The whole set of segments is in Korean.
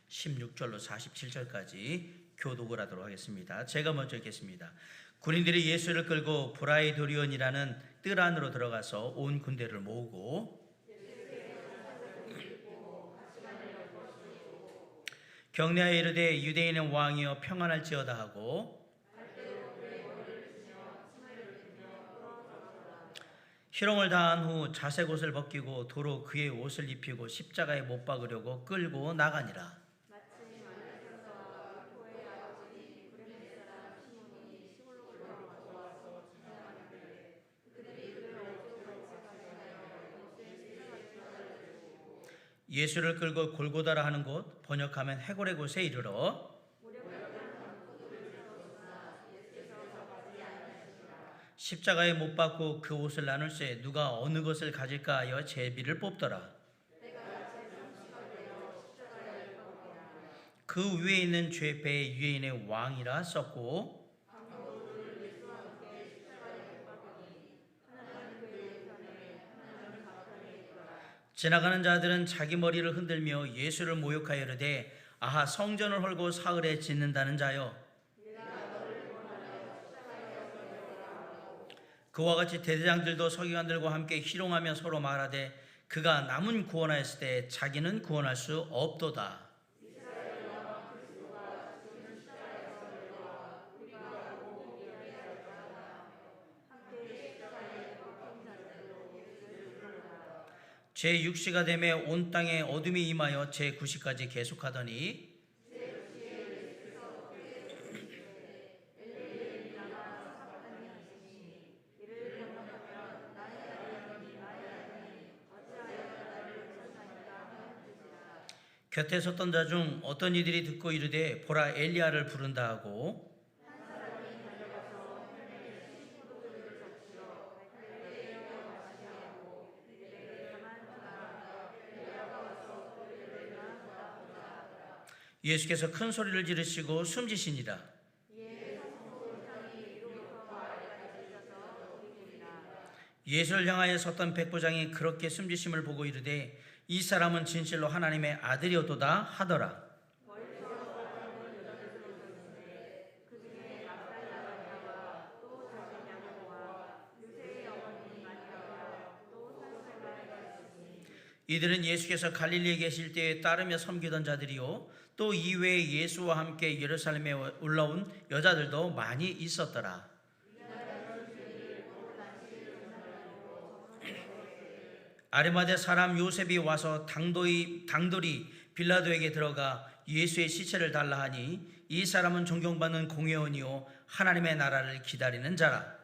16절로 47절까지 교독을 하도록 하겠습니다. 제가 먼저 읽겠습니다. 군인들이 예수를 끌고 브라이도리온이라는 뜰 안으로 들어가서 온 군대를 모으고 경내하여 이르되 유대인의 왕이여 평안할지어다 하고 희롱을 당한 후 자색 옷을 벗기고 도로 그의 옷을 입히고 십자가에 못 박으려고 끌고 나가니라. 예수를 끌고 골고다라 하는 곳, 번역하면 해골의 곳에 이르러 십자가에 못 박고 그 옷을 나눌새 누가 어느 것을 가질까 하여 제비를 뽑더라. 그 위에 있는 죄패에 유대인의 왕이라 썼고 지나가는 자들은 자기 머리를 흔들며 예수를 모욕하여 이르되 아하 성전을 헐고 사흘에 짓는다는 자여 그와 같이 대제장들도 서기관들과 함께 희롱하며 서로 말하되 그가 남은 구원하였을 때 자기는 구원할 수 없도다. 제6시가 되매 온 땅에 어둠이 임하여 제9시까지 계속하더니 곁에 섰던 자 중 어떤 이들이 듣고 이르되 보라 엘리야를 부른다 하고 예수께서 큰 소리를 지르시고 숨지시니라. 예수를 향하여 섰던 백부장이 그렇게 숨지심을 보고 이르되 이 사람은 진실로 하나님의 아들이었도다 하더라. 이들은 예수께서 갈릴리에 계실 때에 따르며 섬기던 자들이요 또 이외에 예수와 함께 예루살렘에 올라온 여자들도 많이 있었더라. 아리마대 사람 요셉이 와서 당돌이 빌라도에게 들어가 예수의 시체를 달라 하니 이 사람은 존경받는 공회원이요 하나님의 나라를 기다리는 자라.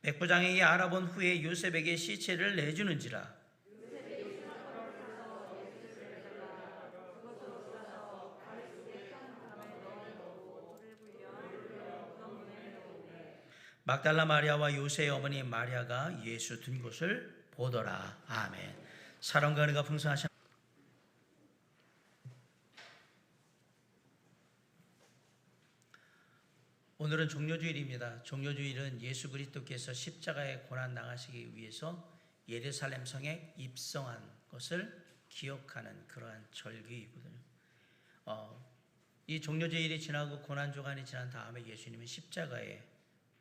백부장에게 알아본 후에 요셉에게 시체를 내주는지라. 막달라 마리아와 요새의 어머니 마리아가 예수 둔 곳을 보더라. 아멘. 사랑과 은혜가 풍성하신 오늘은 종료주일입니다. 종료주일은 예수 그리스도께서 십자가에 고난 당하시기 위해서 예루살렘 성에 입성한 것을 기억하는 그러한 절기이거든요. 이 종료주일이 지나고 고난주간이 지난 다음에 예수님은 십자가에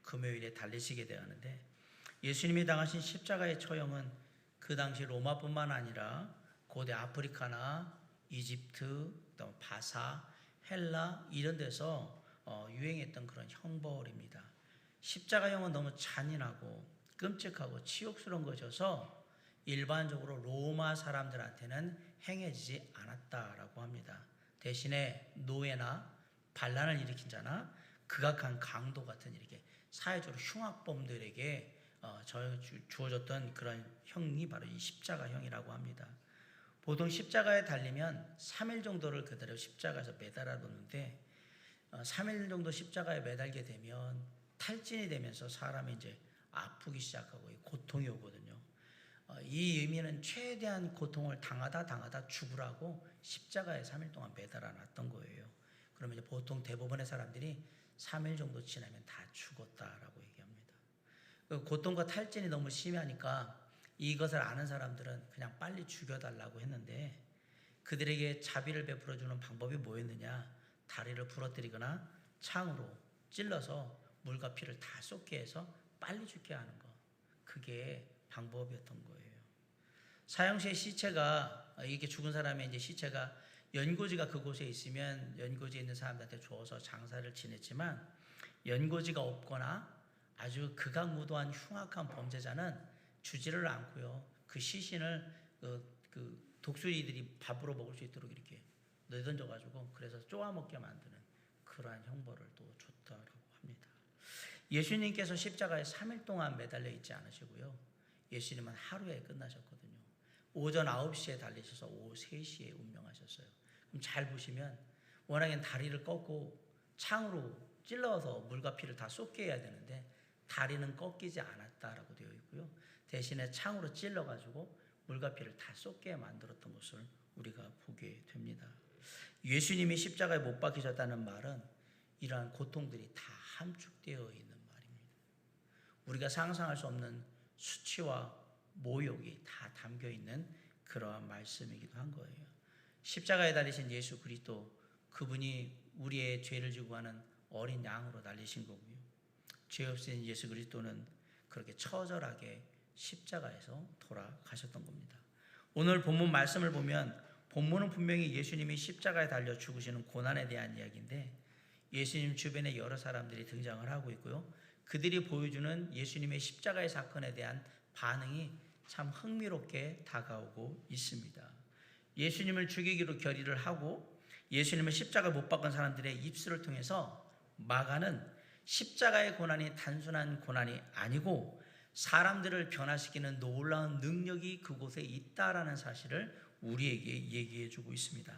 금요일에 달리시게 되었는데 예수님이 당하신 십자가의 처형은 그 당시 로마뿐만 아니라 고대 아프리카나 이집트, 또 바사, 헬라 이런 데서 유행했던 그런 형벌입니다. 십자가형은 너무 잔인하고 끔찍하고 치욕스러운 것이어서 일반적으로 로마 사람들한테는 행해지지 않았다라고 합니다. 대신에 노예나 반란을 일으킨 자나 극악한 강도 같은 이렇게 사회적으로 흉악범들에게 주어졌던 그런 형이 바로 이 십자가형이라고 합니다. 보통 십자가에 달리면 3일 정도를 그대로 십자가에서 매달아 놓는데 3일 정도 십자가에 매달게 되면 탈진이 되면서 사람이 이제 아프기 시작하고 고통이 오거든요. 이 의미는 최대한 고통을 당하다 죽으라고 십자가에 3일 동안 매달아 놨던 거예요. 그러면 이제 보통 대부분의 사람들이 3일 정도 지나면 다 죽었다라고 얘기합니다. 그 고통과 탈진이 너무 심하니까 이것을 아는 사람들은 그냥 빨리 죽여달라고 했는데 그들에게 자비를 베풀어주는 방법이 뭐였느냐? 다리를 부러뜨리거나 창으로 찔러서 물과 피를 다 쏟게 해서 빨리 죽게 하는 거. 그게 방법이었던 거예요. 사형시의 시체가 이렇게 죽은 사람의 이제 시체가 연고지가 그곳에 있으면 연고지에 있는 사람들한테 주어서 장사를 지냈지만 연고지가 없거나 아주 극악무도한 흉악한 범죄자는 주지를 않고요. 그 시신을 그 독수리들이 밥으로 먹을 수 있도록 이렇게 내던져가지고 그래서 쪼아먹게 만드는 그러한 형벌을 또 줬다고 합니다. 예수님께서 십자가에 3일 동안 매달려 있지 않으시고요. 예수님은 하루에 끝나셨거든요. 오전 9시에 달리셔서 오후 3시에 운명하셨어요. 그럼 잘 보시면 워낙에 다리를 꺾고 창으로 찔러서 물과 피를 다 쏟게 해야 되는데 다리는 꺾이지 않았다라고 되어 있고요. 대신에 창으로 찔러가지고 물과 피를 다 쏟게 만들었던 것을 우리가 보게 됩니다. 예수님이 십자가에 못 박히셨다는 말은 이러한 고통들이 다 함축되어 있는 말입니다. 우리가 상상할 수 없는 수치와 모욕이 다 담겨 있는 그러한 말씀이기도 한 거예요. 십자가에 달리신 예수 그리스도, 그분이 우리의 죄를 지고 가는 어린 양으로 달리신 거고요. 죄 없으신 예수 그리스도는 그렇게 처절하게 십자가에서 돌아가셨던 겁니다. 오늘 본문 말씀을 보면 본문은 분명히 예수님이 십자가에 달려 죽으시는 고난에 대한 이야기인데 예수님 주변에 여러 사람들이 등장을 하고 있고요. 그들이 보여주는 예수님의 십자가의 사건에 대한 반응이 참 흥미롭게 다가오고 있습니다. 예수님을 죽이기로 결의를 하고 예수님을 십자가에 못 박은 사람들의 입술을 통해서 마가는 십자가의 고난이 단순한 고난이 아니고 사람들을 변화시키는 놀라운 능력이 그곳에 있다라는 사실을 우리에게 얘기해 주고 있습니다.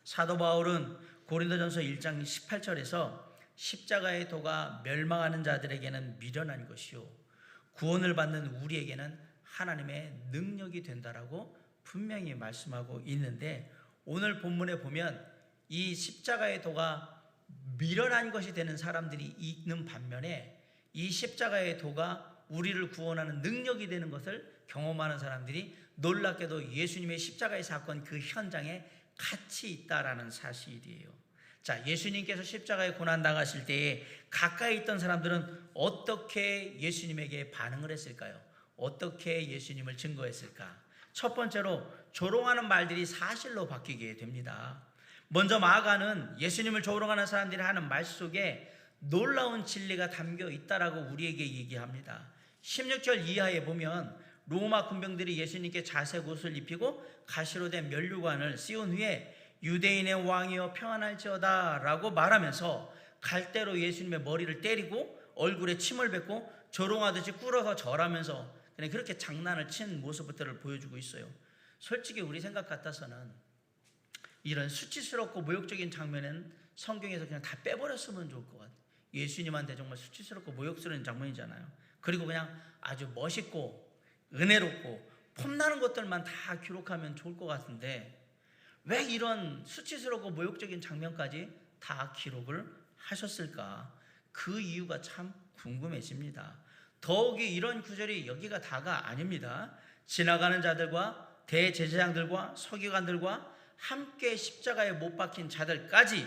사도 바울은 고린도전서 1장 18절에서 십자가의 도가 멸망하는 자들에게는 미련한 것이요 구원을 받는 우리에게는 하나님의 능력이 된다라고 분명히 말씀하고 있는데 오늘 본문에 보면 이 십자가의 도가 미련한 것이 되는 사람들이 있는 반면에 이 십자가의 도가 우리를 구원하는 능력이 되는 것을 경험하는 사람들이 놀랍게도 예수님의 십자가의 사건 그 현장에 같이 있다라는 사실이에요. 자, 예수님께서 십자가에 고난 당하실 때에 가까이 있던 사람들은 어떻게 예수님에게 반응을 했을까요? 어떻게 예수님을 증거했을까? 첫 번째로 조롱하는 말들이 사실로 바뀌게 됩니다. 먼저 마가는 예수님을 조롱하는 사람들이 하는 말 속에 놀라운 진리가 담겨 있다라고 우리에게 얘기합니다. 16절 이하에 보면 로마 군병들이 예수님께 자색 옷을 입히고 가시로 된 면류관을 씌운 후에 유대인의 왕이여 평안할지어다 라고 말하면서 갈대로 예수님의 머리를 때리고 얼굴에 침을 뱉고 조롱하듯이 꿇어서 절하면서 그냥 그렇게 장난을 친 모습부터를 보여주고 있어요. 솔직히 우리 생각 같아서는 이런 수치스럽고 모욕적인 장면은 성경에서 그냥 다 빼버렸으면 좋을 것 같아요. 예수님한테 정말 수치스럽고 모욕스러운 장면이잖아요. 그리고 그냥 아주 멋있고 은혜롭고 폼나는 것들만 다 기록하면 좋을 것 같은데 왜 이런 수치스럽고 모욕적인 장면까지 다 기록을 하셨을까? 그 이유가 참 궁금해집니다. 더욱이 이런 구절이 여기가 다가 아닙니다. 지나가는 자들과 대제사장들과 서기관들과 함께 십자가에 못 박힌 자들까지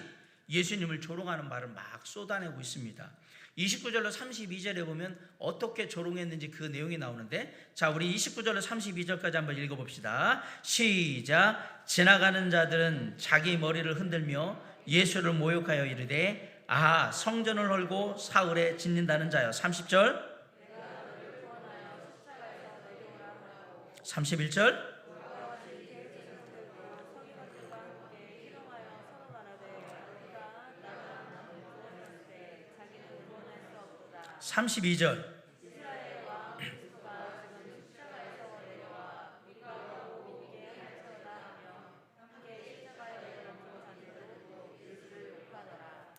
예수님을 조롱하는 말을 막 쏟아내고 있습니다. 29절로 32절에 보면 어떻게 조롱했는지 그 내용이 나오는데 자, 우리 29절로 32절까지 한번 읽어봅시다. 시작. 지나가는 자들은 자기 머리를 흔들며 예수를 모욕하여 이르되 아하 성전을 헐고 사흘에 짓는다는 자여. 30절 31절 32절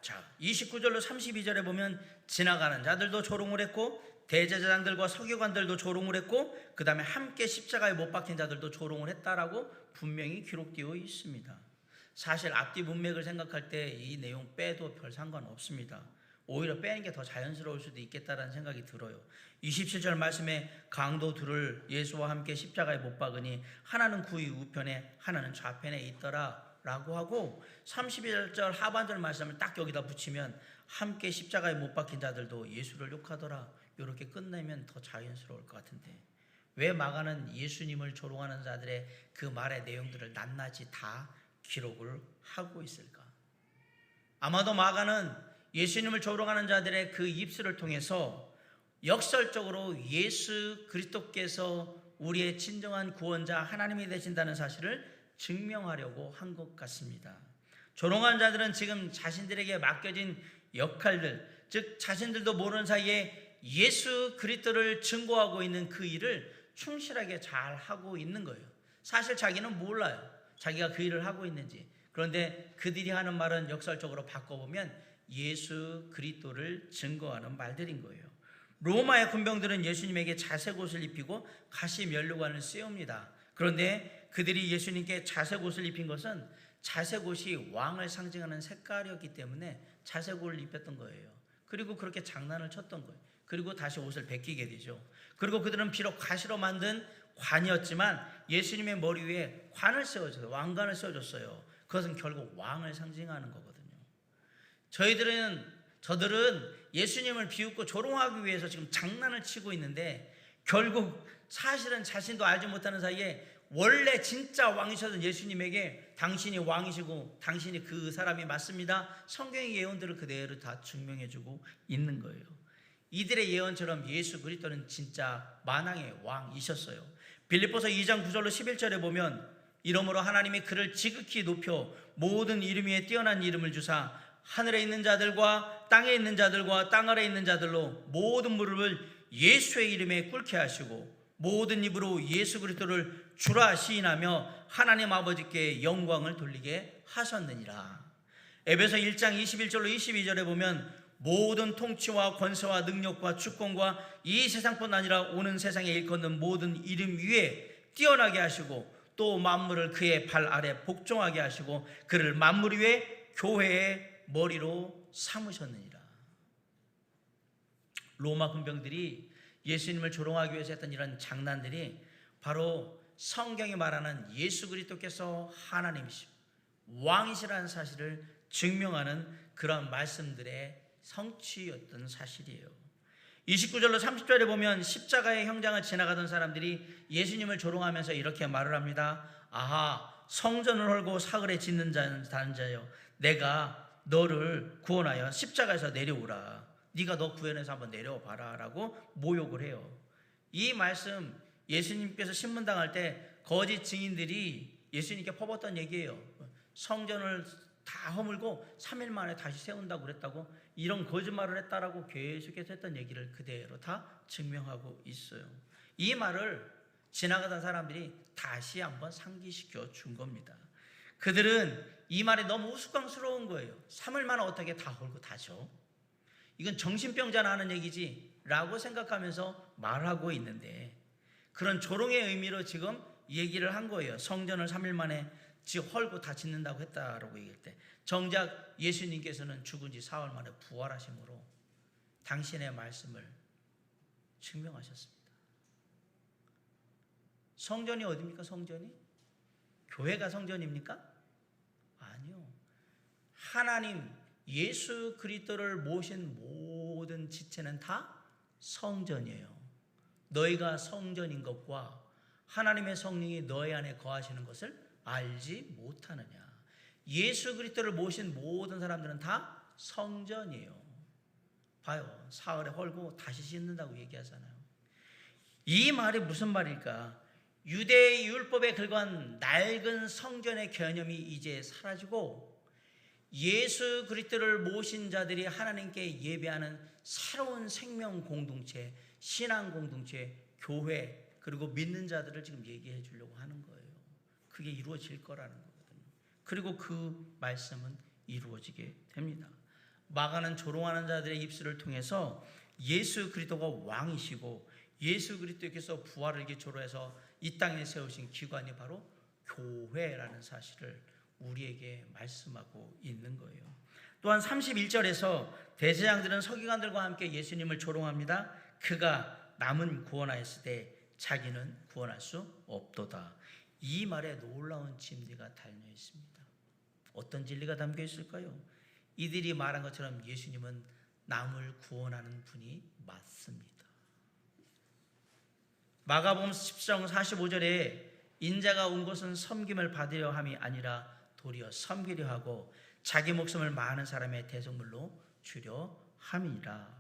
자, 29절로 32절에 보면 지나가는 자들도 조롱을 했고 대제사장들과 서기관들도 조롱을 했고 그 다음에 함께 십자가에 못 박힌 자들도 조롱을 했다라고 분명히 기록되어 있습니다. 사실 앞뒤 문맥을 생각할 때 이 내용 빼도 별 상관없습니다. 오히려 빼는 게 더 자연스러울 수도 있겠다라는 생각이 들어요. 27절 말씀에 강도 둘을 예수와 함께 십자가에 못 박으니 하나는 구이 우편에 하나는 좌편에 있더라 라고 하고, 31절 하반절 말씀을 딱 여기다 붙이면 함께 십자가에 못 박힌 자들도 예수를 욕하더라, 이렇게 끝내면 더 자연스러울 것 같은데 왜 마가는 예수님을 조롱하는 자들의 그 말의 내용들을 낱낱이 다 기록을 하고 있을까? 아마도 마가는 예수님을 조롱하는 자들의 그 입술을 통해서 역설적으로 예수 그리스도께서 우리의 진정한 구원자 하나님이 되신다는 사실을 증명하려고 한 것 같습니다. 조롱하는 자들은 지금 자신들에게 맡겨진 역할들, 즉 자신들도 모르는 사이에 예수 그리스도를 증거하고 있는 그 일을 충실하게 잘 하고 있는 거예요. 사실 자기는 몰라요, 자기가 그 일을 하고 있는지. 그런데 그들이 하는 말은 역설적으로 바꿔보면 예수 그리스도를 증거하는 말들인 거예요. 로마의 군병들은 예수님에게 자색 옷을 입히고 가시 면류관을 씌웁니다. 그런데 그들이 예수님께 자색 옷을 입힌 것은 자색 옷이 왕을 상징하는 색깔이었기 때문에 자색 옷을 입혔던 거예요. 그리고 그렇게 장난을 쳤던 거예요. 그리고 다시 옷을 벗기게 되죠. 그리고 그들은 비록 가시로 만든 관이었지만 예수님의 머리 위에 관을 세워줬어요. 왕관을 세워줬어요. 그것은 결국 왕을 상징하는 거거든요. 저들은 예수님을 비웃고 조롱하기 위해서 지금 장난을 치고 있는데, 결국 사실은 자신도 알지 못하는 사이에 원래 진짜 왕이셨던 예수님에게 당신이 왕이시고 당신이 그 사람이 맞습니다, 성경의 예언들을 그대로 다 증명해주고 있는 거예요. 이들의 예언처럼 예수 그리스도는 진짜 만왕의 왕이셨어요. 빌립보서 2장 9절로 11절에 보면 이러므로 하나님이 그를 지극히 높여 모든 이름 위에 뛰어난 이름을 주사 하늘에 있는 자들과 땅에 있는 자들과 땅 아래에 있는 자들로 모든 무릎을 예수의 이름에 꿇게 하시고 모든 입으로 예수 그리스도를 주라 시인하며 하나님 아버지께 영광을 돌리게 하셨느니라. 에베소 1장 21절로 22절에 보면 모든 통치와 권세와 능력과 주권과 이 세상뿐 아니라 오는 세상에 일컫는 모든 이름 위에 뛰어나게 하시고 또 만물을 그의 발 아래 복종하게 하시고 그를 만물 위에 교회의 머리로 삼으셨느니라. 로마 군병들이 예수님을 조롱하기 위해서 했던 이런 장난들이 바로 성경이 말하는 예수 그리스도께서 하나님이시고 왕이시라는 사실을 증명하는 그런 말씀들의 성취였던 사실이에요. 29절로 30절에 보면 십자가의 형장을 지나가던 사람들이 예수님을 조롱하면서 이렇게 말을 합니다. 아하, 성전을 헐고 사흘에 짓는 다는 자여, 내가 너를 구원하여 십자가에서 내려오라. 네가 너 구원해서 한번 내려와봐라 라고 모욕을 해요. 이 말씀 예수님께서 신문당할 때 거짓 증인들이 예수님께 퍼붓던 얘기예요. 성전을 다 허물고 3일 만에 다시 세운다고 그랬다고, 이런 거짓말을 했다라고 계속해서 했던 얘기를 그대로 다 증명하고 있어요. 이 말을 지나가던 사람들이 다시 한번 상기시켜 준 겁니다. 그들은 이 말이 너무 우스꽝스러운 거예요. 3일 만에 어떻게 다 헐고 다죠? 이건 정신병자나 하는 얘기지 라고 생각하면서 말하고 있는데, 그런 조롱의 의미로 지금 얘기를 한 거예요. 성전을 3일 만에 헐고 다 짓는다고 했다라고 얘기할 때, 정작 예수님께서는 죽은 지 4월 만에 부활하심으로 당신의 말씀을 증명하셨습니다. 성전이 어디입니까? 성전이? 교회가 성전입니까? 아니요. 하나님 예수 그리스도를 모신 모든 지체는 다 성전이에요. 너희가 성전인 것과 하나님의 성령이 너희 안에 거하시는 것을 알지 못하느냐. 예수 그리스도를 모신 모든 사람들은 다 성전이에요. 봐요, 사흘에 헐고 다시 씻는다고 얘기하잖아요. 이 말이 무슨 말일까? 유대의 율법에 근거한 낡은 성전의 개념이 이제 사라지고 예수 그리스도를 모신 자들이 하나님께 예배하는 새로운 생명 공동체, 신앙 공동체, 교회, 그리고 믿는 자들을 지금 얘기해 주려고 하는 거예요. 그게 이루어질 거라는 거거든요. 그리고 그 말씀은 이루어지게 됩니다. 마가는 조롱하는 자들의 입술을 통해서 예수 그리스도가 왕이시고 예수 그리스도께서 부활을 기초로 이 땅에 세우신 기관이 바로 교회라는 사실을 우리에게 말씀하고 있는 거예요. 또한 31절에서 대제사장들은 서기관들과 함께 예수님을 조롱합니다. 그가 남은 구원하였을 때 자기는 구원할 수 없도다. 이 말에 놀라운 진리가 달려 있습니다. 어떤 진리가 담겨 있을까요? 이들이 말한 것처럼 예수님은 남을 구원하는 분이 맞습니다. 마가복음 10장 45절에 인자가 온 것은 섬김을 받으려 함이 아니라 도리어 섬기려 하고 자기 목숨을 많은 사람의 대속물로 주려 함이라.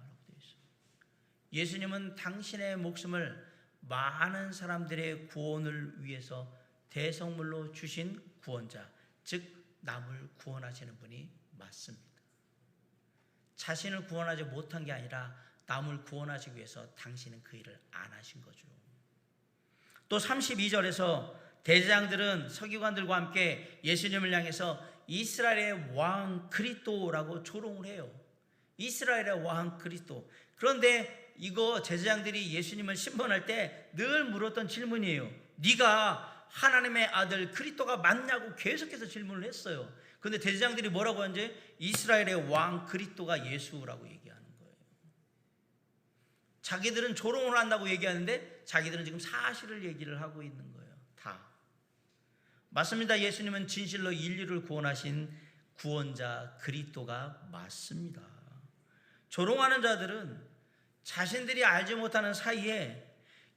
예수님은 당신의 목숨을 많은 사람들의 구원을 위해서 대속물로 주신 구원자, 즉 남을 구원하시는 분이 맞습니다. 자신을 구원하지 못한 게 아니라 남을 구원하시기 위해서 당신은 그 일을 안 하신 거죠. 또 32절에서 대제사장들은 서기관들과 함께 예수님을 향해서 이스라엘의 왕 그리스도라고 조롱을 해요. 이스라엘의 왕 그리스도. 그런데 이거 제사장들이 예수님을 신문할 때 늘 물었던 질문이에요. 네가 하나님의 아들 그리스도가 맞냐고 계속해서 질문을 했어요. 그런데 대제사장들이 뭐라고 하는지 이스라엘의 왕 그리스도가 예수라고 얘기하는 거예요. 자기들은 조롱을 한다고 얘기하는데 자기들은 지금 사실을 얘기를 하고 있는 거예요. 다 맞습니다. 예수님은 진실로 인류를 구원하신 구원자 그리스도가 맞습니다. 조롱하는 자들은 자신들이 알지 못하는 사이에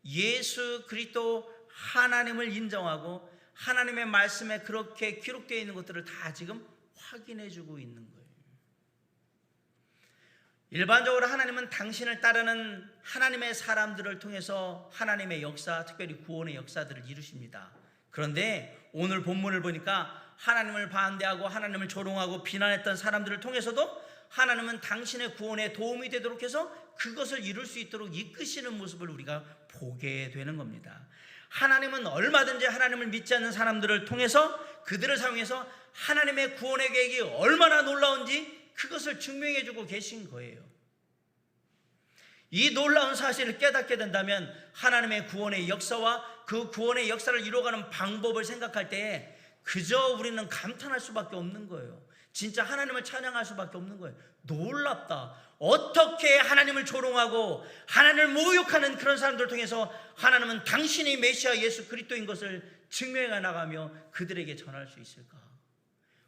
예수 그리스도 하나님을 인정하고 하나님의 말씀에 그렇게 기록되어 있는 것들을 다 지금 확인해 주고 있는 거예요. 일반적으로 하나님은 당신을 따르는 하나님의 사람들을 통해서 하나님의 역사, 특별히 구원의 역사들을 이루십니다. 그런데 오늘 본문을 보니까 하나님을 반대하고 하나님을 조롱하고 비난했던 사람들을 통해서도 하나님은 당신의 구원에 도움이 되도록 해서 그것을 이룰 수 있도록 이끄시는 모습을 우리가 보게 되는 겁니다. 하나님은 얼마든지 하나님을 믿지 않는 사람들을 통해서 그들을 사용해서 하나님의 구원의 계획이 얼마나 놀라운지 그것을 증명해 주고 계신 거예요. 이 놀라운 사실을 깨닫게 된다면 하나님의 구원의 역사와 그 구원의 역사를 이루어가는 방법을 생각할 때 그저 우리는 감탄할 수밖에 없는 거예요. 진짜 하나님을 찬양할 수밖에 없는 거예요. 놀랍다. 어떻게 하나님을 조롱하고 하나님을 모욕하는 그런 사람들을 통해서 하나님은 당신이 메시아 예수 그리스도인 것을 증명해 나가며 그들에게 전할 수 있을까?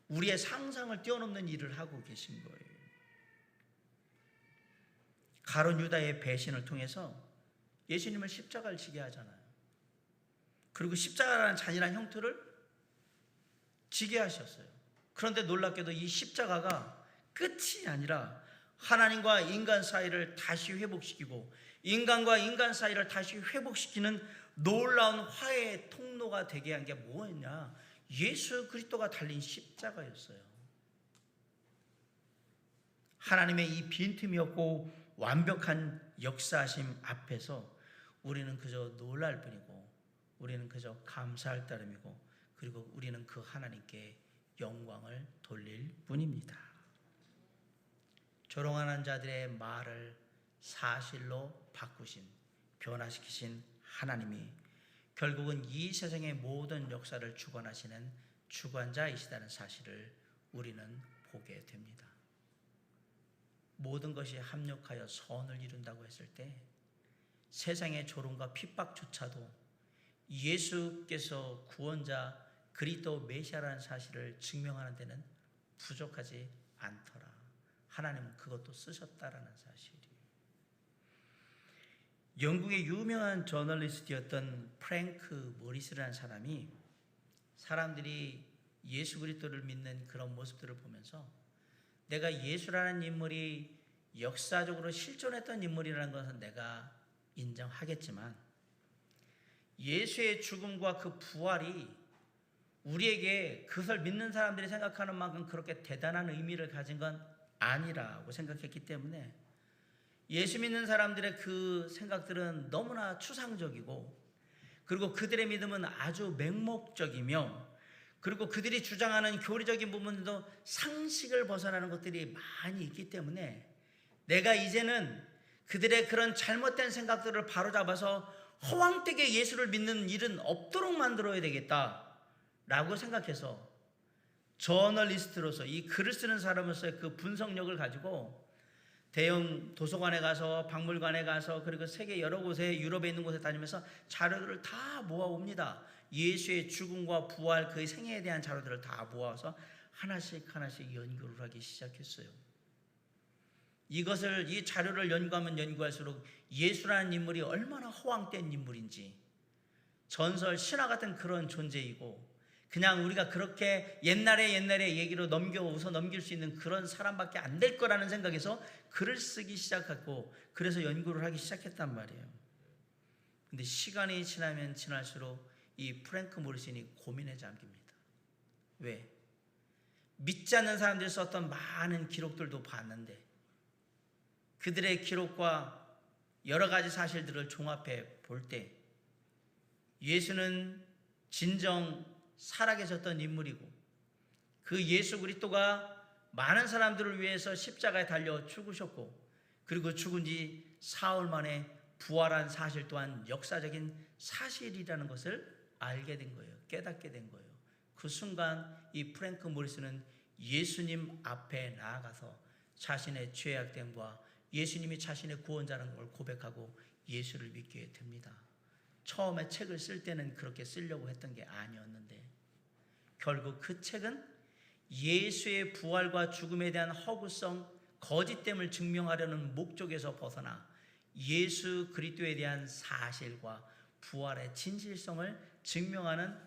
우리의 상상을 뛰어넘는 일을 하고 계신 거예요. 가룟 유다의 배신을 통해서 예수님을 십자가를 지게 하잖아요. 그리고 십자가라는 잔인한 형태를 지게 하셨어요. 그런데 놀랍게도 이 십자가가 끝이 아니라 하나님과 인간 사이를 다시 회복시키고 인간과 인간 사이를 다시 회복시키는 놀라운 화해의 통로가 되게 한 게 뭐였냐? 예수 그리스도가 달린 십자가였어요. 하나님의 이 빈틈이 없고 완벽한 역사하심 앞에서 우리는 그저 놀랄 뿐이고 우리는 그저 감사할 따름이고 그리고 우리는 그 하나님께 영광을 돌릴 뿐입니다. 조롱하는 자들의 말을 사실로 바꾸신, 변화시키신 하나님이 결국은 이 세상의 모든 역사를 주관하시는 주관자이시다는 사실을 우리는 보게 됩니다. 모든 것이 합력하여 선을 이룬다고 했을 때 세상의 조롱과 핍박조차도 예수께서 구원자 그리스도 메시아라는 사실을 증명하는 데는 부족하지 않더라. 하나님은 그것도 쓰셨다라는 사실이에요. 영국의 유명한 저널리스트였던 프랭크 모리스라는 사람이 사람들이 예수 그리스도를 믿는 그런 모습들을 보면서 내가 예수라는 인물이 역사적으로 실존했던 인물이라는 것은 내가 인정하겠지만 예수의 죽음과 그 부활이 우리에게 그것을 믿는 사람들이 생각하는 만큼 그렇게 대단한 의미를 가진 건 아니라고 생각했기 때문에 예수 믿는 사람들의 그 생각들은 너무나 추상적이고 그리고 그들의 믿음은 아주 맹목적이며 그리고 그들이 주장하는 교리적인 부분도 상식을 벗어나는 것들이 많이 있기 때문에 내가 이제는 그들의 그런 잘못된 생각들을 바로잡아서 허황되게 예수를 믿는 일은 없도록 만들어야 되겠다라고 생각해서 저널리스트로서, 이 글을 쓰는 사람으로서의 그 분석력을 가지고 대형 도서관에 가서, 박물관에 가서, 그리고 세계 여러 곳에, 유럽에 있는 곳에 다니면서 자료들을 다 모아옵니다. 예수의 죽음과 부활, 그의 생애에 대한 자료들을 다 모아서 하나씩 연구를 하기 시작했어요. 이 자료를 연구하면 연구할수록 예수라는 인물이 얼마나 허황된 인물인지, 전설, 신화 같은 그런 존재이고, 그냥 우리가 그렇게 옛날에 얘기로 웃어 넘길 수 있는 그런 사람밖에 안 될 거라는 생각에서 글을 쓰기 시작했고, 그래서 연구를 하기 시작했단 말이에요. 근데 시간이 지나면 지날수록 이 프랭크 모리슨이 고민에 잠깁니다. 왜? 믿지 않는 사람들이 썼던 많은 기록들도 봤는데, 그들의 기록과 여러 가지 사실들을 종합해 볼 때 예수는 진정 살아계셨던 인물이고, 그 예수 그리스도가 많은 사람들을 위해서 십자가에 달려 죽으셨고, 그리고 죽은 지 사흘 만에 부활한 사실 또한 역사적인 사실이라는 것을 알게 된 거예요. 깨닫게 된 거예요. 그 순간 이 프랭크 모리슨은 예수님 앞에 나아가서 자신의 죄악됨과 예수님이 자신의 구원자라는 걸 고백하고 예수를 믿게 됩니다. 처음에 책을 쓸 때는 그렇게 쓰려고 했던 게 아니었는데, 결국 그 책은 예수의 부활과 죽음에 대한 허구성, 거짓됨을 증명하려는 목적에서 벗어나 예수 그리스도에 대한 사실과 부활의 진실성을 증명하는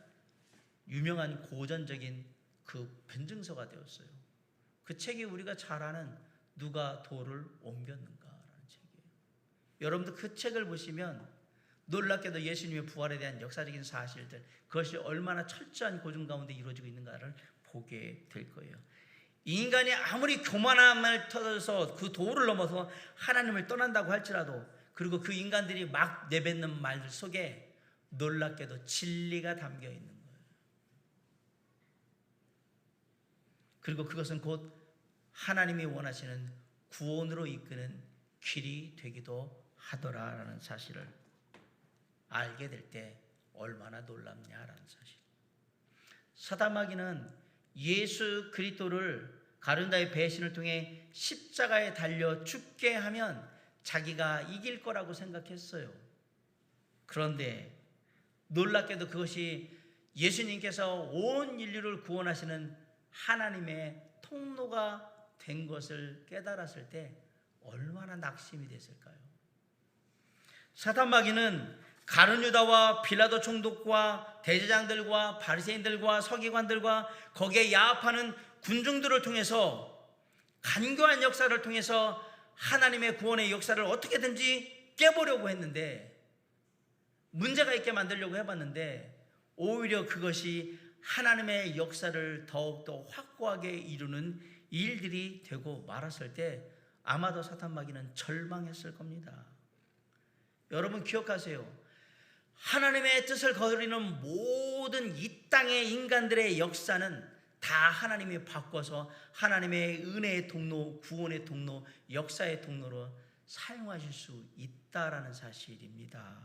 유명한 고전적인 그 변증서가 되었어요. 그 책이 우리가 잘 아는 누가 돌을 옮겼는가라는 책이에요. 여러분도 그 책을 보시면 놀랍게도 예수님의 부활에 대한 역사적인 사실들, 그것이 얼마나 철저한 고증 가운데 이루어지고 있는가를 보게 될 거예요. 인간이 아무리 교만함을 터져서 그 도를 넘어서 하나님을 떠난다고 할지라도, 그리고 그 인간들이 막 내뱉는 말들 속에 놀랍게도 진리가 담겨 있는 거예요. 그리고 그것은 곧 하나님이 원하시는 구원으로 이끄는 길이 되기도 하더라라는 사실을 알게 될 때 얼마나 놀랍냐라는 사실. 사다마귀는 예수 그리스도를 가룟유다의 배신을 통해 십자가에 달려 죽게 하면 자기가 이길 거라고 생각했어요. 그런데 놀랍게도 그것이 예수님께서 온 인류를 구원하시는 하나님의 통로가 된 것을 깨달았을 때 얼마나 낙심이 됐을까요? 사단마귀는 가룟유다와 빌라도 총독과 대제장들과 바리새인들과 서기관들과 거기에 야합하는 군중들을 통해서, 간교한 역사를 통해서 하나님의 구원의 역사를 어떻게든지 깨보려고 했는데, 문제가 있게 만들려고 해봤는데, 오히려 그것이 하나님의 역사를 더욱더 확고하게 이루는 일들이 되고 말았을 때 아마도 사탄마귀는 절망했을 겁니다. 여러분 기억하세요. 하나님의 뜻을 거스르는 모든 이 땅의 인간들의 역사는 다 하나님이 바꿔서 하나님의 은혜의 통로, 구원의 통로, 역사의 통로로 사용하실 수 있다라는 사실입니다.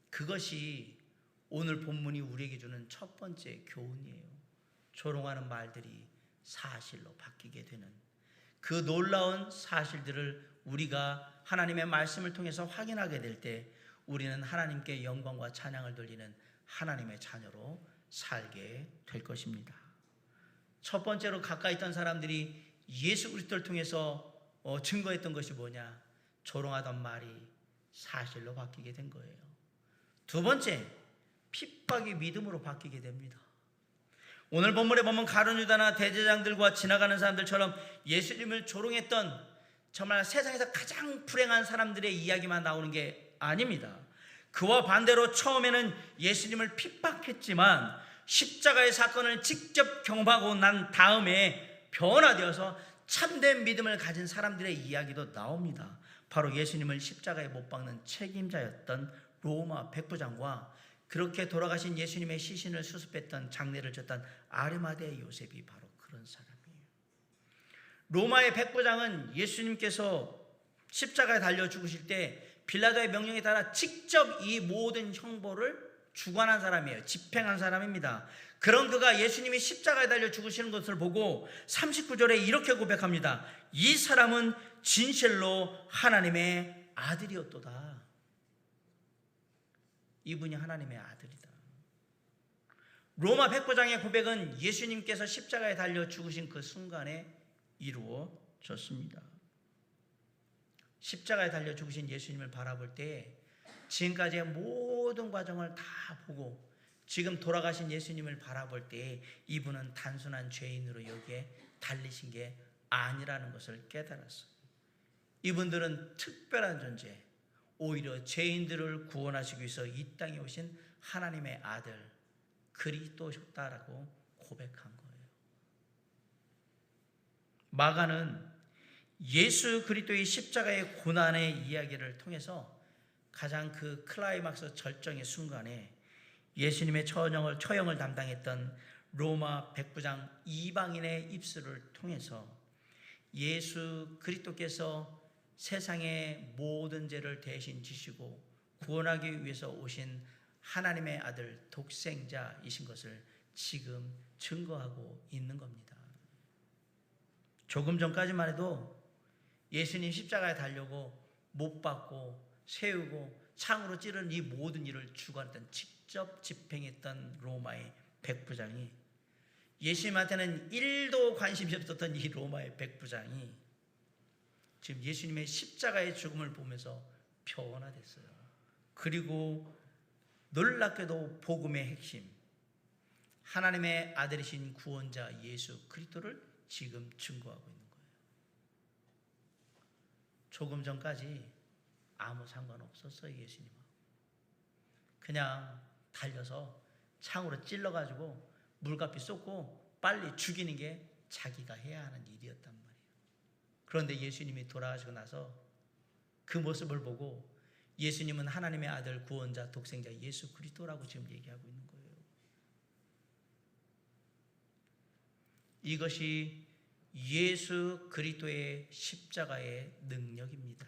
그것이 오늘 본문이 우리에게 주는 첫 번째 교훈이에요. 조롱하는 말들이 사실로 바뀌게 되는 그 놀라운 사실들을 우리가 하나님의 말씀을 통해서 확인하게 될 때 우리는 하나님께 영광과 찬양을 돌리는 하나님의 자녀로 살게 될 것입니다. 첫 번째로 가까이 있던 사람들이 예수 그리스도를 통해서 증거했던 것이 뭐냐? 조롱하던 말이 사실로 바뀌게 된 거예요. 두 번째, 핍박이 믿음으로 바뀌게 됩니다. 오늘 본문에 보면 가룟유다나 대제장들과 지나가는 사람들처럼 예수님을 조롱했던 정말 세상에서 가장 불행한 사람들의 이야기만 나오는 게 아닙니다. 그와 반대로 처음에는 예수님을 핍박했지만 십자가의 사건을 직접 경험하고 난 다음에 변화되어서 참된 믿음을 가진 사람들의 이야기도 나옵니다. 바로 예수님을 십자가에 못 박는 책임자였던 로마 백부장과 그렇게 돌아가신 예수님의 시신을 수습했던, 장례를 졌던 아리마대 요셉이 바로 그런 사람이에요. 로마의 백부장은 예수님께서 십자가에 달려 죽으실 때 빌라도의 명령에 따라 직접 이 모든 형벌을 주관한 사람이에요. 집행한 사람입니다. 그런 그가 예수님이 십자가에 달려 죽으시는 것을 보고 39절에 이렇게 고백합니다. 이 사람은 진실로 하나님의 아들이었도다. 이분이 하나님의 아들이다. 로마 백부장의 고백은 예수님께서 십자가에 달려 죽으신 그 순간에 이루어졌습니다. 십자가에 달려 죽으신 예수님을 바라볼 때 지금까지의 모든 과정을 다 보고 지금 돌아가신 예수님을 바라볼 때 이분은 단순한 죄인으로 여기에 달리신 게 아니라는 것을 깨달았어요. 이분들은 특별한 존재, 오히려 죄인들을 구원하시기 위해서 이 땅에 오신 하나님의 아들 그리스도셨다라고 고백한 거예요. 마가는 예수 그리스도의 십자가의 고난의 이야기를 통해서 가장 그 클라이막스 절정의 순간에 예수님의 처형을 담당했던 로마 백부장 이방인의 입술을 통해서 예수 그리스도께서 세상의 모든 죄를 대신 지시고 구원하기 위해서 오신 하나님의 아들 독생자이신 것을 지금 증거하고 있는 겁니다. 조금 전까지만 해도 예수님 십자가에 달려고 못 박고 세우고 창으로 찌른 이 모든 일을 주관했던 직접 집행했던 로마의 백부장이 예수님한테는 1도 관심이 없었던 이 로마의 백부장이 지금 예수님의 십자가의 죽음을 보면서 변화됐어요. 그리고 놀랍게도 복음의 핵심 하나님의 아들이신 구원자 예수 그리스도를 지금 증거하고 있는 거예요. 조금 전까지 아무 상관없었어요. 예수님은 그냥 달려서 창으로 찔러가지고 물가피 쏟고 빨리 죽이는 게 자기가 해야 하는 일이었단 말이에요. 그런데 예수님이 돌아가시고 나서 그 모습을 보고 예수님은 하나님의 아들 구원자 독생자 예수 그리스도라고 지금 얘기하고 있는 거예요. 이것이 예수 그리스도의 십자가의 능력입니다.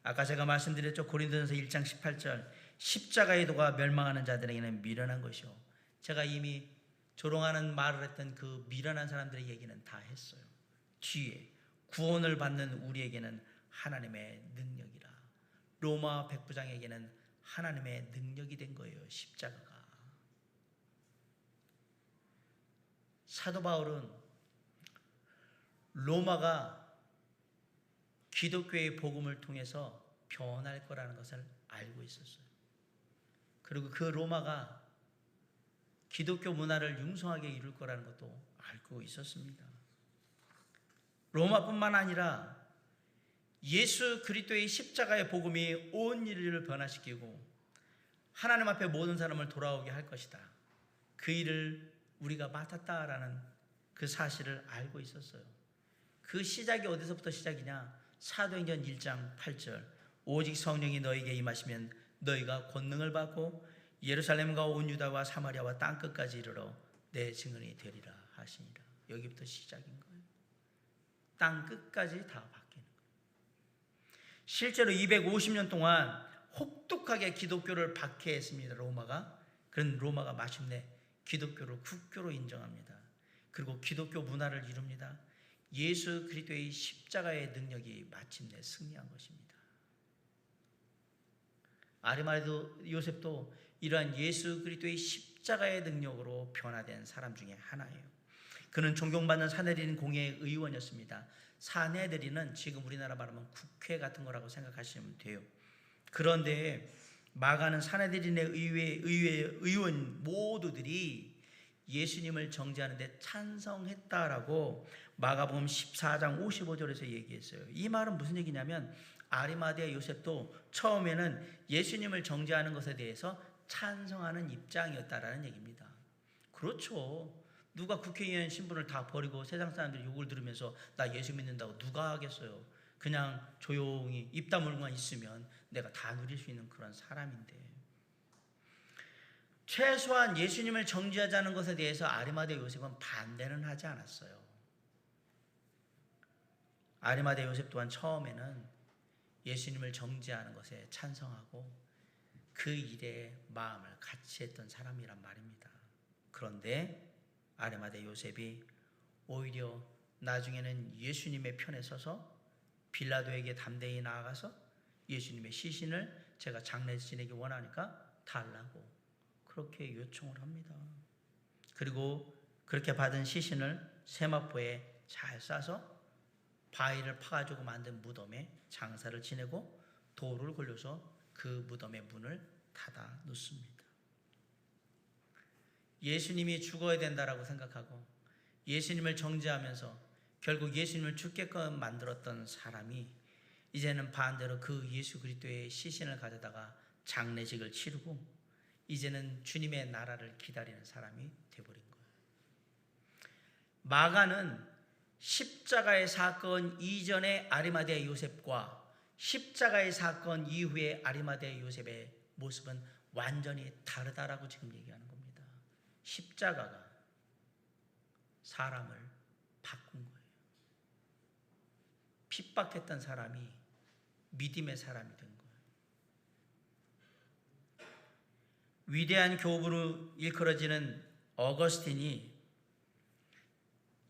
아까 제가 말씀드렸죠. 고린도전서 1장 18절 십자가의 도가 멸망하는 자들에게는 미련한 것이요. 제가 이미 조롱하는 말을 했던 그 미련한 사람들의 얘기는 다 했어요. 뒤에 구원을 받는 우리에게는 하나님의 능력이라. 로마 백부장에게는 하나님의 능력이 된 거예요. 십자가가. 사도 바울은 로마가 기독교의 복음을 통해서 변할 거라는 것을 알고 있었어요. 그리고 그 로마가 기독교 문화를 융성하게 이룰 거라는 것도 알고 있었습니다. 로마뿐만 아니라 예수 그리스도의 십자가의 복음이 온 인류를 변화시키고 하나님 앞에 모든 사람을 돌아오게 할 것이다. 그 일을 우리가 맡았다라는 그 사실을 알고 있었어요. 그 시작이 어디서부터 시작이냐? 사도행전 1장 8절 오직 성령이 너에게 임하시면 너희가 권능을 받고 예루살렘과 온 유다와 사마리아와 땅끝까지 이르러 내 증인이 되리라 하시니라. 여기부터 시작인 거예요. 땅끝까지 다 바뀌는 거예요. 실제로 250년 동안 혹독하게 기독교를 박해했습니다. 로마가. 그런 로마가 마침내 기독교를 국교로 인정합니다. 그리고 기독교 문화를 이룹니다. 예수 그리스도의 십자가의 능력이 마침내 승리한 것입니다. 아리마대 요셉도 이러한 예수 그리스도의 십자가의 능력으로 변화된 사람 중에 하나예요. 그는 존경받는 사내들인 공회의 의원이었습니다. 사내들이는 지금 우리나라 말하면 국회 같은 거라고 생각하시면 돼요. 그런데 마가는 사내들인의 의원 모두들이 예수님을 정죄하는 데 찬성했다라고 마가복음 14장 55절에서 얘기했어요. 이 말은 무슨 얘기냐면 아리마대 요셉도 처음에는 예수님을 정죄하는 것에 대해서 찬성하는 입장이었다라는 얘기입니다. 그렇죠. 누가 국회의원 신분을 다 버리고 세상 사람들이 욕을 들으면서 나 예수 믿는다고 누가 하겠어요. 그냥 조용히 입 다물고만 있으면 내가 다 누릴 수 있는 그런 사람인데, 최소한 예수님을 정죄하자는 것에 대해서 아리마대 요셉은 반대는 하지 않았어요. 아리마대 요셉 또한 처음에는 예수님을 정죄하는 것에 찬성하고 그 그 일에 마음을 같이 했던 사람이란 말입니다. 그런데 아리마대 요셉이 오히려 나중에는 예수님의 편에 서서 빌라도에게 담대히 나아가서 예수님의 시신을 제가 장례 지내기 원하니까 달라고 그렇게 요청을 합니다. 그리고 그렇게 받은 시신을 세마포에 잘 싸서 바위를 파가지고 만든 무덤에 장사를 지내고 돌을 굴려서 그 무덤의 문을 닫아 놓습니다. 예수님이 죽어야 된다라고 생각하고 예수님을 정죄하면서 결국 예수님을 죽게끔 만들었던 사람이 이제는 반대로 그 예수 그리스도의 시신을 가져다가 장례식을 치르고 이제는 주님의 나라를 기다리는 사람이 되어버린 거예요. 마가는 십자가의 사건 이전의 아리마대 요셉과 십자가의 사건 이후의 아리마대 요셉의 모습은 완전히 다르다라고 지금 얘기하는 겁니다. 십자가가 사람을 바꾼 거예요. 핍박했던 사람이 믿음의 사람이 된 거예요. 위대한 교부로 일컬어지는 어거스틴이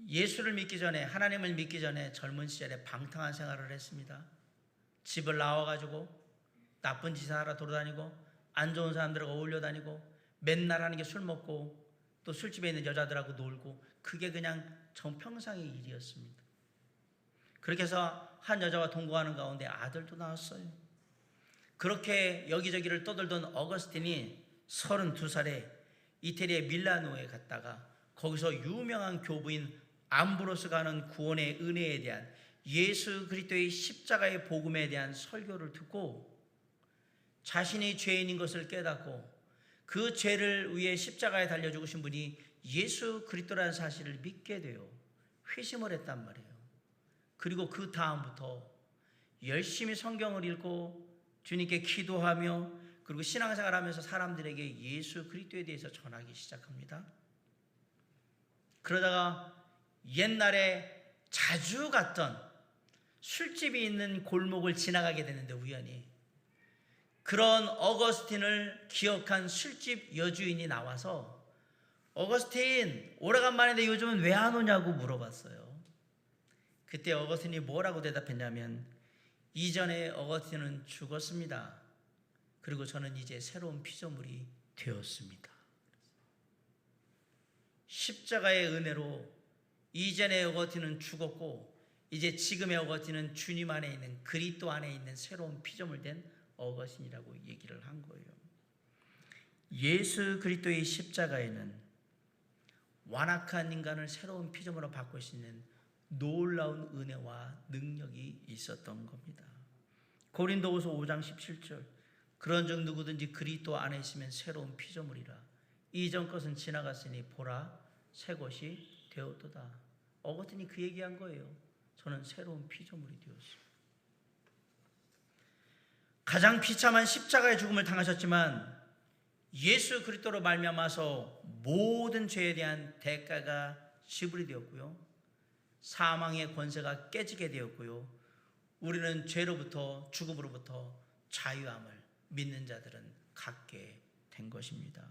예수를 믿기 전에, 하나님을 믿기 전에 젊은 시절에 방탕한 생활을 했습니다. 집을 나와가지고 나쁜 짓을 하러 돌아다니고 안 좋은 사람들하고 어울려 다니고 맨날 하는 게 술 먹고 또 술집에 있는 여자들하고 놀고 그게 그냥 정평상의 일이었습니다. 그렇게 해서 한 여자와 동거하는 가운데 아들도 낳았어요. 그렇게 여기저기를 떠돌던 어거스틴이 32살에 이태리의 밀라노에 갔다가 거기서 유명한 교부인 암브로스가 하는 구원의 은혜에 대한 예수 그리스도의 십자가의 복음에 대한 설교를 듣고 자신이 죄인인 것을 깨닫고 그 죄를 위해 십자가에 달려 죽으신 분이 예수 그리스도라는 사실을 믿게 되어 회심을 했단 말이에요. 그리고 그 다음부터 열심히 성경을 읽고 주님께 기도하며 그리고 신앙생활하면서 사람들에게 예수 그리스도에 대해서 전하기 시작합니다. 그러다가 옛날에 자주 갔던 술집이 있는 골목을 지나가게 되는데 우연히 그런 어거스틴을 기억한 술집 여주인이 나와서 어거스틴 오래간만인데 요즘은 왜 안 오냐고 물어봤어요. 그때 어거스틴이 뭐라고 대답했냐면 이전에 어거스틴은 죽었습니다. 그리고 저는 이제 새로운 피조물이 되었습니다. 십자가의 은혜로 이전의 어거스틴은 죽었고 이제 지금의 어거스틴은 주님 안에 있는 그리스도 안에 있는 새로운 피조물 된 어거스틴이라고 얘기를 한 거예요. 예수 그리스도의 십자가에는 완악한 인간을 새로운 피조물로 바꿀 수 있는 놀라운 은혜와 능력이 있었던 겁니다. 고린도후서 5장 17절 그런즉 누구든지 그리스도 안에 있으면 새로운 피조물이라 이전 것은 지나갔으니 보라 새 것이 되었도다. 어거스틴이 그 얘기한 거예요. 저는 새로운 피조물이 되었습니다. 가장 비참한 십자가의 죽음을 당하셨지만 예수 그리스도로 말미암아서 모든 죄에 대한 대가가 지불이 되었고요. 사망의 권세가 깨지게 되었고요. 우리는 죄로부터 죽음으로부터 자유함을 믿는 자들은 갖게 된 것입니다.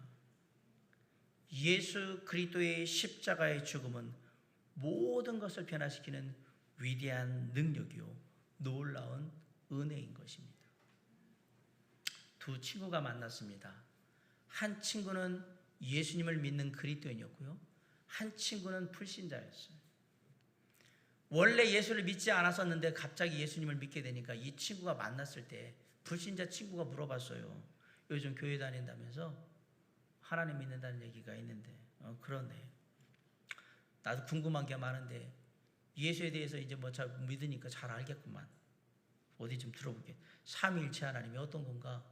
예수 그리스도의 십자가의 죽음은 모든 것을 변화시키는 위대한 능력이요 놀라운 은혜인 것입니다. 두 친구가 만났습니다. 한 친구는 예수님을 믿는 그리스도인이었고요. 한 친구는 불신자였어요. 원래 예수를 믿지 않았었는데 갑자기 예수님을 믿게 되니까 이 친구가 만났을 때 불신자 친구가 물어봤어요. 요즘 교회 다닌다면서 하나님 믿는다는 얘기가 있는데 그러네. 나도 궁금한 게 많은데 예수에 대해서 이제 뭐 잘 믿으니까 잘 알겠구만. 어디 좀 들어보게. 삼위일체 하나님이 어떤 건가?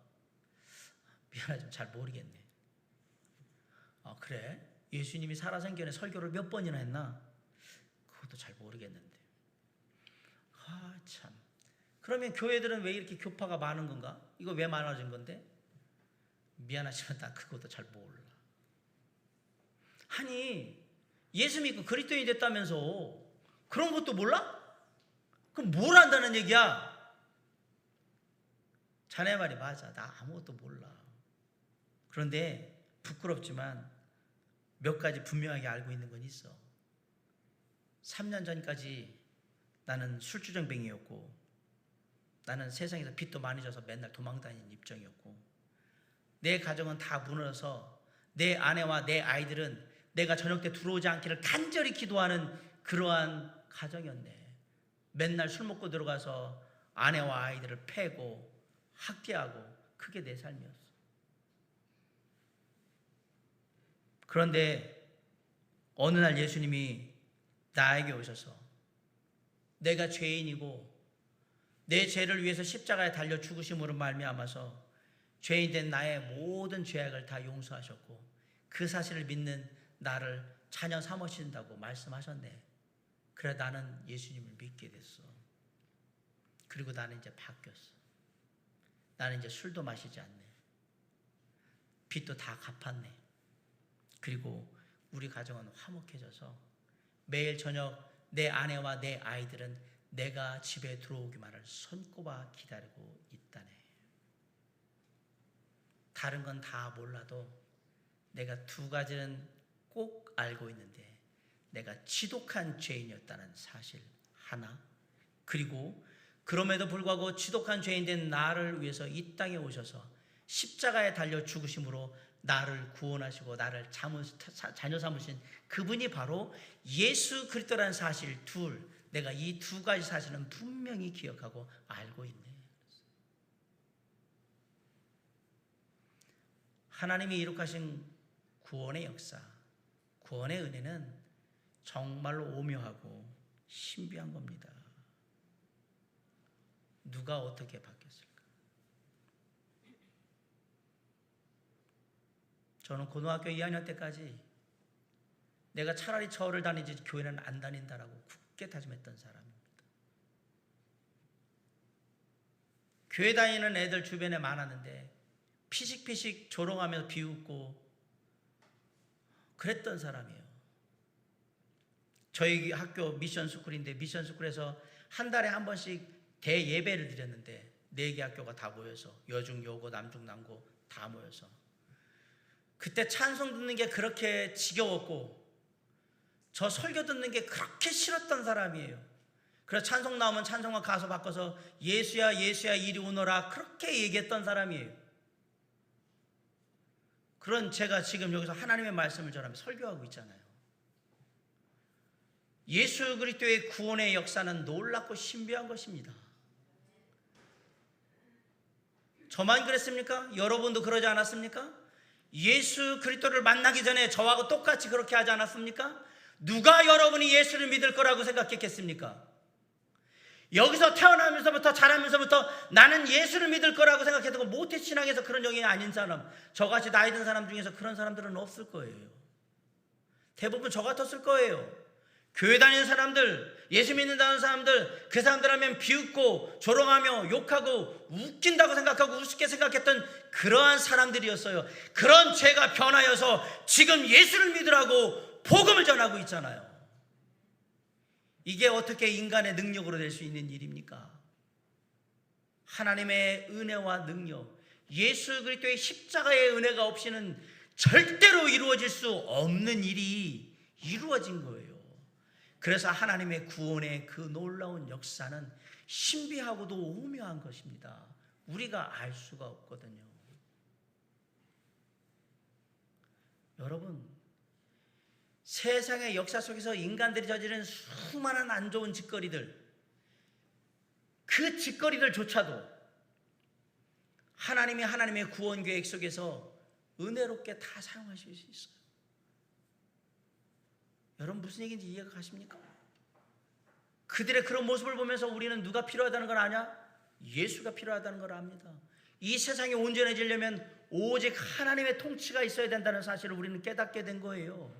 미안하지만 잘 모르겠네. 그래? 예수님이 살아생전에 설교를 몇 번이나 했나? 그것도 잘 모르겠는데. 참. 그러면 교회들은 왜 이렇게 교파가 많은 건가? 이거 왜 많아진 건데? 미안하지만 나 그것도 잘 몰라. 아니 예수 믿고 그리스도인이 됐다면서 그런 것도 몰라? 그럼 뭘 안다는 얘기야? 자네 말이 맞아. 나 아무것도 몰라. 그런데 부끄럽지만 몇 가지 분명하게 알고 있는 건 있어. 3년 전까지 나는 술주정뱅이였고, 나는 세상에서 빚도 많이 져서 맨날 도망다니는 입장이었고, 내 가정은 다 무너져서 내 아내와 내 아이들은 내가 저녁 때 들어오지 않기를 간절히 기도하는 그러한 가정이었네. 맨날 술 먹고 들어가서 아내와 아이들을 패고 학대하고, 그게 내 삶이었어. 그런데 어느 날 예수님이 나에게 오셔서 내가 죄인이고 내 죄를 위해서 십자가에 달려 죽으심으로 말미암아서 죄인된 나의 모든 죄악을 다 용서하셨고, 그 사실을 믿는 나를 자녀 삼으신다고 말씀하셨네. 그래 나는 예수님을 믿게 됐어. 그리고 나는 이제 바뀌었어. 나는 이제 술도 마시지 않네. 빚도 다 갚았네. 그리고 우리 가정은 화목해져서 매일 저녁 내 아내와 내 아이들은 내가 집에 들어오기만을 손꼽아 기다리고 있다네. 다른 건 다 몰라도 내가 두 가지는 꼭 알고 있는데, 내가 지독한 죄인이었다는 사실 하나, 그리고 그럼에도 불구하고 지독한 죄인된 나를 위해서 이 땅에 오셔서 십자가에 달려 죽으심으로 나를 구원하시고 나를 자녀 삼으신 그분이 바로 예수 그리스도라는 사실 둘, 내가 이 두 가지 사실은 분명히 기억하고 알고 있네. 하나님이 이룩하신 구원의 역사, 구원의 은혜는 정말로 오묘하고 신비한 겁니다. 누가 어떻게 바뀌었을까? 저는 고등학교 2학년 때까지 내가 차라리 절을 다니지 교회는 안 다닌다라고 굳게 다짐했던 사람입니다. 교회 다니는 애들 주변에 많았는데 피식피식 조롱하면서 비웃고 그랬던 사람이에요. 저희 학교 미션스쿨인데, 미션스쿨에서 한 달에 한 번씩 대예배를 드렸는데 4개 학교가 다 모여서, 여중, 여고, 남중, 남고 다 모여서 그때 찬송 듣는 게 그렇게 지겨웠고 저 설교 듣는 게 그렇게 싫었던 사람이에요. 그래서 찬송 나오면 찬송가 가서 바꿔서 예수야 예수야 이리 오너라 그렇게 얘기했던 사람이에요. 그런 제가 지금 여기서 하나님의 말씀을 전하며 설교하고 있잖아요. 예수 그리스도의 구원의 역사는 놀랍고 신비한 것입니다. 저만 그랬습니까? 여러분도 그러지 않았습니까? 예수 그리스도를 만나기 전에 저하고 똑같이 그렇게 하지 않았습니까? 누가 여러분이 예수를 믿을 거라고 생각했겠습니까? 여기서 태어나면서부터 자라면서부터 나는 예수를 믿을 거라고 생각했고, 모태신앙에서 그런 영이 아닌 사람, 저같이 나이 든 사람 중에서 그런 사람들은 없을 거예요. 대부분 저 같았을 거예요. 교회 다니는 사람들, 예수 믿는다는 사람들, 그 사람들 하면 비웃고 조롱하며 욕하고 웃긴다고 생각하고 우습게 생각했던 그러한 사람들이었어요. 그런 죄가 변하여서 지금 예수를 믿으라고 복음을 전하고 있잖아요. 이게 어떻게 인간의 능력으로 될 수 있는 일입니까? 하나님의 은혜와 능력, 예수 그리스도의 십자가의 은혜가 없이는 절대로 이루어질 수 없는 일이 이루어진 거예요. 그래서 하나님의 구원의 그 놀라운 역사는 신비하고도 오묘한 것입니다. 우리가 알 수가 없거든요. 여러분, 세상의 역사 속에서 인간들이 저지른 수많은 안 좋은 짓거리들, 그 짓거리들조차도 하나님이 하나님의 구원 계획 속에서 은혜롭게 다 사용하실 수 있어요. 여러분 무슨 얘기인지 이해가 가십니까? 그들의 그런 모습을 보면서 우리는 누가 필요하다는 걸 아냐? 예수가 필요하다는 걸 압니다. 이 세상이 온전해지려면 오직 하나님의 통치가 있어야 된다는 사실을 우리는 깨닫게 된 거예요.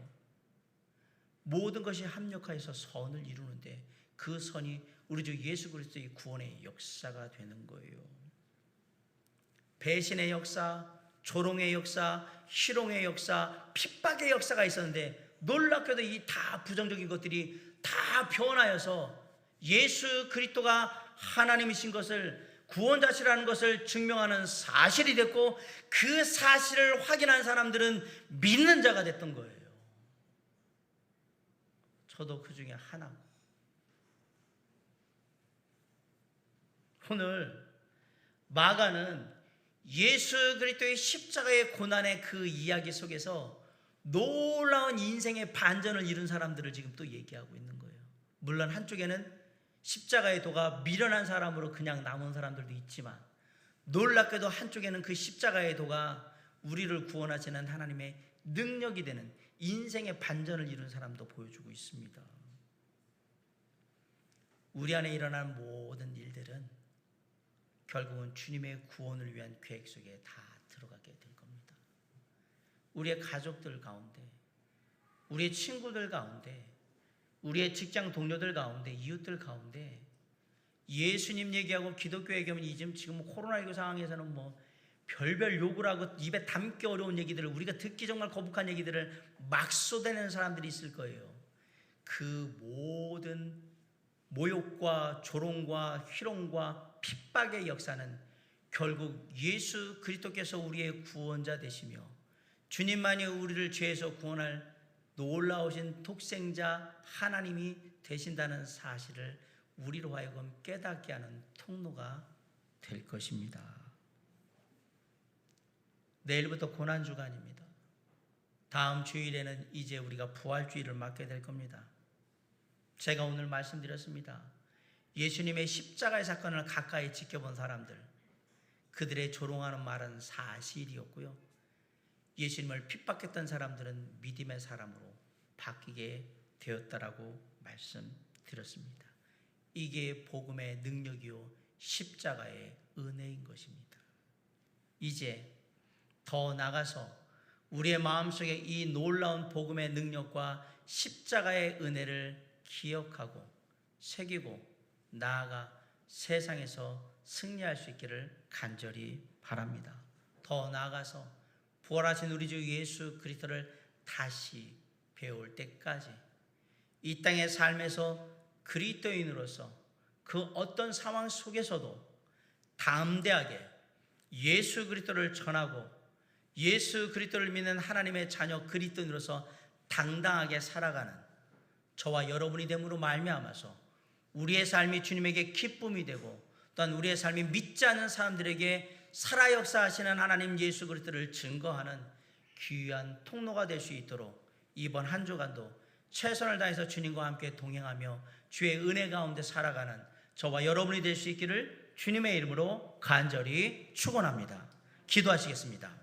모든 것이 합력하여서 선을 이루는데 그 선이 우리 주 예수 그리스도의 구원의 역사가 되는 거예요. 배신의 역사, 조롱의 역사, 희롱의 역사, 핍박의 역사가 있었는데 놀랍게도 이 다 부정적인 것들이 다 변하여서 예수 그리스도가 하나님이신 것을 구원자시라는 것을 증명하는 사실이 됐고, 그 사실을 확인한 사람들은 믿는 자가 됐던 거예요. 저도 그 중에 하나고. 오늘 마가는 예수 그리스도의 십자가의 고난의 그 이야기 속에서 놀라운 인생의 반전을 이룬 사람들을 지금 또 얘기하고 있는 거예요. 물론 한쪽에는 십자가의 도가 미련한 사람으로 그냥 남은 사람들도 있지만, 놀랍게도 한쪽에는 그 십자가의 도가 우리를 구원하시는 하나님의 능력이 되는 인생의 반전을 이룬 사람도 보여주고 있습니다. 우리 안에 일어난 모든 일들은 결국은 주님의 구원을 위한 계획 속에 다 들어가게 될 겁니다. 우리의 가족들 가운데, 우리의 친구들 가운데, 우리의 직장 동료들 가운데, 이웃들 가운데 예수님 얘기하고 기독교 얘기하면 지금 코로나19 상황에서는 별별 욕을 하고 입에 담기 어려운 얘기들을, 우리가 듣기 정말 거북한 얘기들을 막 쏟아내는 사람들이 있을 거예요. 그 모든 모욕과 조롱과 희롱과 핍박의 역사는 결국 예수 그리스도께서 우리의 구원자 되시며 주님만이 우리를 죄에서 구원할 놀라우신 독생자 하나님이 되신다는 사실을 우리로 하여금 깨닫게 하는 통로가 될 것입니다. 내일부터 고난주간입니다. 다음 주일에는 이제 우리가 부활주일을 맞게 될 겁니다. 제가 오늘 말씀드렸습니다. 예수님의 십자가의 사건을 가까이 지켜본 사람들, 그들의 조롱하는 말은 사실이었고요. 예수님을 핍박했던 사람들은 믿음의 사람으로 바뀌게 되었다라고 말씀드렸습니다. 이게 복음의 능력이요 십자가의 은혜인 것입니다. 이제 더 나가서 우리의 마음속에 이 놀라운 복음의 능력과 십자가의 은혜를 기억하고 새기고 나아가 세상에서 승리할 수 있기를 간절히 바랍니다. 더 나아가서 부활하신 우리 주 예수 그리스도를 다시 배울 때까지 이 땅의 삶에서 그리스도인으로서 그 어떤 상황 속에서도 담대하게 예수 그리스도를 전하고 예수 그리스도를 믿는 하나님의 자녀 그리스도인으로서 당당하게 살아가는 저와 여러분이 됨으로 말미암아서 우리의 삶이 주님에게 기쁨이 되고 또한 우리의 삶이 믿지 않는 사람들에게 살아 역사하시는 하나님 예수 그리스도를 증거하는 귀한 통로가 될 수 있도록 이번 한 주간도 최선을 다해서 주님과 함께 동행하며 주의 은혜 가운데 살아가는 저와 여러분이 될 수 있기를 주님의 이름으로 간절히 축원합니다. 기도하시겠습니다.